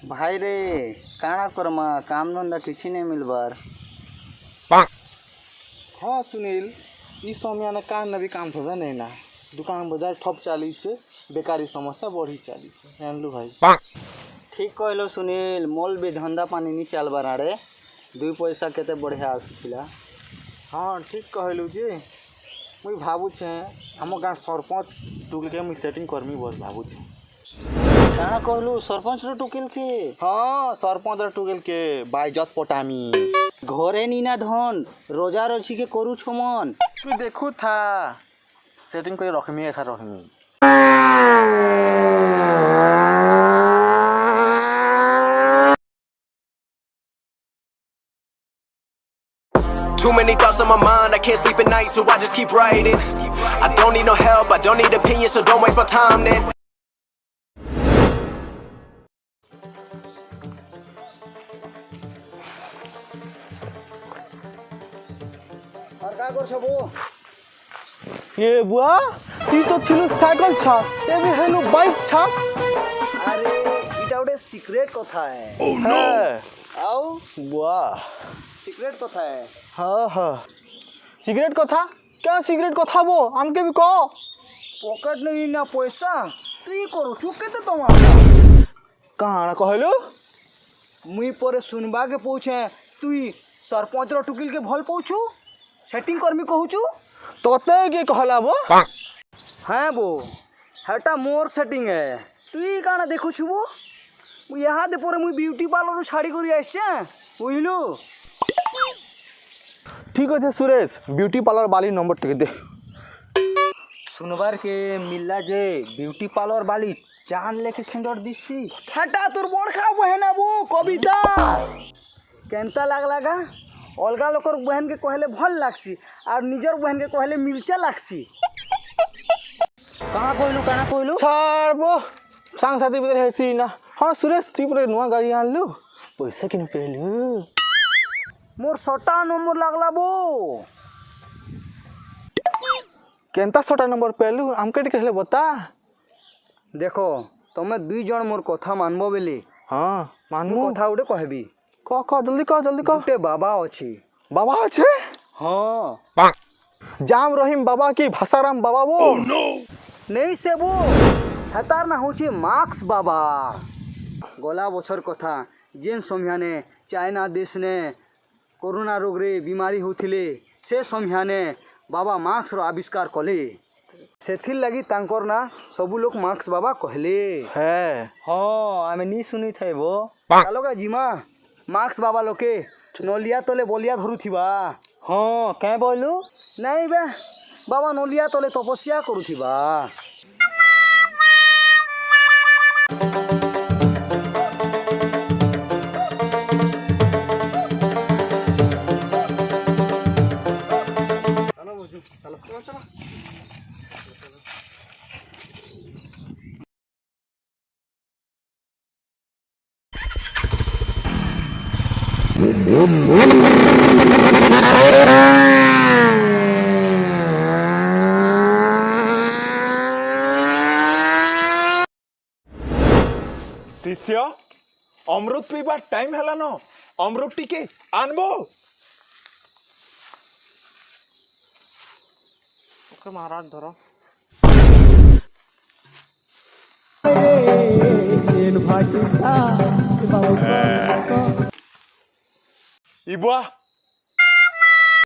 भाई रे काଣା करमा काम धंदा किसी नहीं मिलबार। हाँ सुनील ई समय ने कान भी काम धंधा नहीं ना दुकान बाजार ठप चली बेकारी समस्या बढ़ी चली जानलु भाई। ठीक कहलो सुनील मोल भी धंदा पानी नहीं चलबार आड़े दुई पैसा केते बढ़िया आसुला। हाँ ठीक कहलु जे मुई भावुछे आम गाँव सरपंच टुकल के मुई सेटिंग करमी बस भावुछे। काଣା कहलु सरपंच रो टुकिल के। हाँ सरपंच टुकल के बाइजत पटामी घरे नीना धन रोजार अच्छी के करू छमन तू देखू था सेटिंग कर रखमी एखा रखमी। Too many thoughts on my mind, I can't sleep at night, so I just keep writing. I don't need no help, I don't need opinions, so don't waste my time then. और का कर छबो ये बुआ तू तो थिलु cycle छाप ए भी हेनु bike छाप। अरे इटा गोटे सीक्रेट कथा है। ओह नो आओ बुआ सीक्रेट कथा है। हाँ हाँ सिगरेट कथा क्या सिगरेट कथा वो हमके भी कहो। पॉकेट नहीं ना पैसा तू ये करू चुप केते तुम्हारा कहाँ कहलु मुई परे सुनबा के पूछे तू सरपंच रो टुकिल के भल पूछू सेटिंग करमी कहूचू तोते के कहला वो। हाँ बो हेटा मोर सेटिंग है तू ये काना देखु छु वो यहाँ दे परे मुई ब्यूटी पार्लर छाड़ी करी आइछे बुझलु। ठीक है सुरेश ब्यूटी पार्लर वाली नंबर टिक दे। सुनबार के मिलला जे ब्यूटी पार्लर वाली जान लेके सेंडर दिसी हेटा तोर बड़ खाबो है ना वो कविता केनता लागलागा अलगा लोकर बहन के कहले भल लागसी और निजर बहन के कहले मिर्चा लागसी। कहाँ कहलु छाड़ वो सांग साथी भीतर हेसी ना। हाँ सुरेश तू पूरे नुआ गाड़ी आन लो पैसा किन पेलु मोर 7 नंबर लागला बो केनता 7 नंबर पेलु हमके कहले बता। देखो तमे दुई जन मोर कथा मानबो बेले। हाँ मानमु कथा उडे कहबी कह जल्दी कह गुटे बाबा अछि बाबा अच्छे हाँ जाम रहीम बाबा की भाषाराम बाबा वो नहीं से वो हेतार ना होचे मार्क्स बाबा गला बछर कथा जेन समयाने चाइना देश ने कोरोना रोग रे बीमारी होथिले से समयाने बाबा मार्क्स रो आविष्कार कले सेथिर लगी तांकर ना सबु लोग मार्क्स बाबा कहले है। हाँ आमे नी सुनी थे वो चलो का जिमा मार्क्स बाबा लोके नलिया तले बलिया धरु थिबा। हाँ क्या बोलू नहीं बे बाबा नलिया तले तपस्या करू थिबा। शिष्य अमृत पीबार टाइम है न अमृत टिके आनबो ओके महाराज धरो इबुआ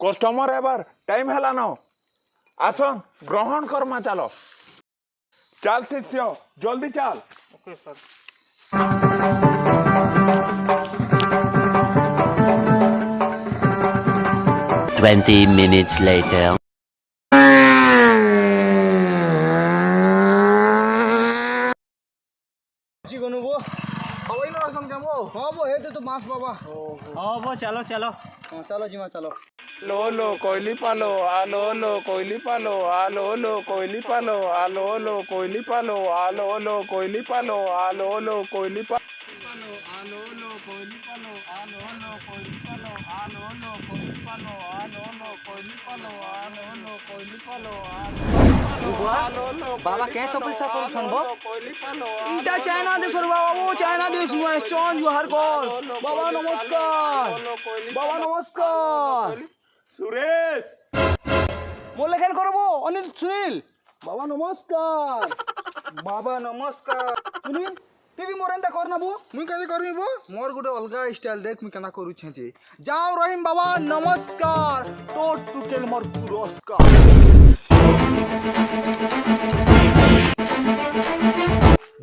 कस्टमर एबार टाइम है न आसन ग्रहण करमा चलो चल शिष्य जल्दी चल। Okay sir 20 minutes later. हाँ वो है तो मास बाबा हाँ वो चलो चलो चलो जीमा चलो लो लो कोयली पालो आलो लो कोयली पालो आलो लो कोयली पालो आलो लो कोयली पालो आलो लो कोयली पालो आलो लो कोयली पालो बाबा क्या तपस्या करू छनबो इटा चाइना देश रे बाबा वो चाइना देश में चौन जुहार कॉल बाबा नमस्कार बाबा नमस्कार सुरेश मोले खेल करबो अनिल सुनील बाबा नमस्कार बाबा नमस्कार सुनील तू भी मोरंता करना बो मुई कदे करबी बो मोर गुटे अलगा स्टाइल देख मुई केना करू छे जाओ रहीम बाबा नमस्कार तो टुकेल मोर पुरस्कार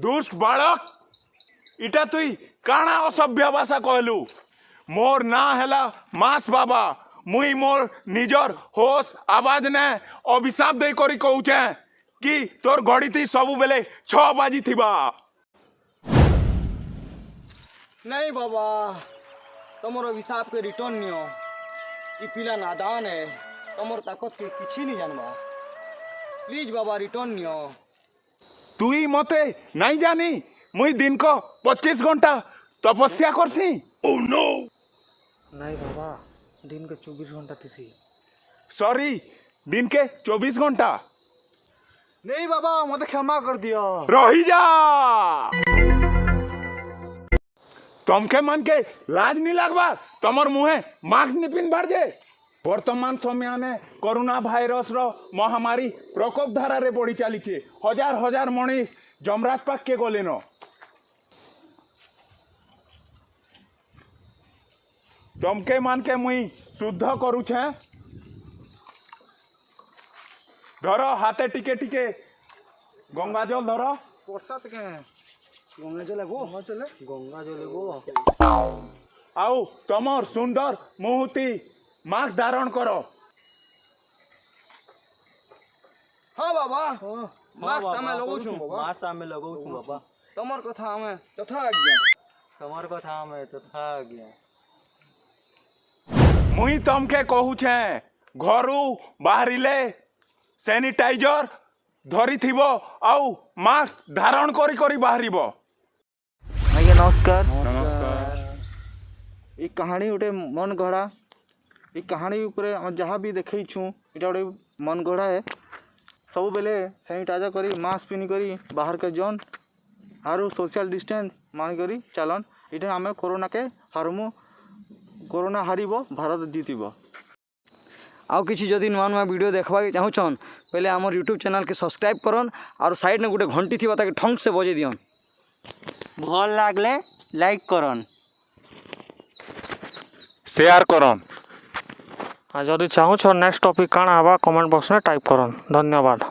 दुष्ट बालक इटा तुई काना असभ्य भाषा कहलु मोर ना हेला मास बाबा मुई मोर निजर होश आवाज ने अभिशाप दे करी कहूचे कि तोर घड़ी थी सबु बेले 6 बाजी थिबा नहीं बाबा तमर अभिशाप के रिटर्न नियो ई पिला नादान है तमर ताकत के किछि नहीं जानबा प्लीज बाबा रिटर्न नियो तुई मते नहीं जानी मुई दिन को 25 घंटा तपस्या करसी ओह नो नहीं बाबा दिन के 24 घंटा थी सॉरी दिन के 24 घंटा नहीं बाबा मते क्षमा कर दियो रही जा तमके मन के लाज नहीं लगवा तमर मुहे मास्क नहीं पिनबार जे वर्तमान समय में कोरोना भाइरस रो महामारी प्रकोप धारा रे बढ़ी चली हजार हजार मनीष जमराज पाक के गले न तमके मान के मुई शुद्ध करू छे धर हाथे टिके टिके गंगा जल धर प्रसाद के गंगा जल गो गंगा जल गो आउ तमर सुंदर मुहूर्ती मास्क धारण करो हाँ बाबा मास्क सामे लगौ छु मास सामे लगौ छु बाबा तमर कथा हमें तथा आज्ञा तमर कथा में तथा गया मुई तमके कहू छे घरू बाहरिले सैनिटाइजर धरी थिबो आउ मास्क धारण करी करी बाहरिबो आज्ञा नमस्कार ई कहानी उठे मन गढ़ा ई कहानी ऊपर जहाँ भी देखई छु इटा उठे मन गढ़ा है सब बेले सैनिटाइजर करी मास्क पिनी करी बाहर के जन आरो सोशल डिस्टेंस मान करी चलन इटा आमे कोरोना के हारमु कोरोना हारिबो भारत जीतिबो आउ किसी जदि नुआ नुआ वीडियो देखबा के चाहूछन पहले हमर यूट्यूब चैनल के सब्सक्राइब करन और साइड में गोटे घंटी थी ताकि ठंग से बजे दियन भल लागले लाइक करन शेयर करन आ जदि चाहूछ नेक्स्ट टॉपिक काना हवा कमेंट बॉक्स में टाइप करन धन्यवाद।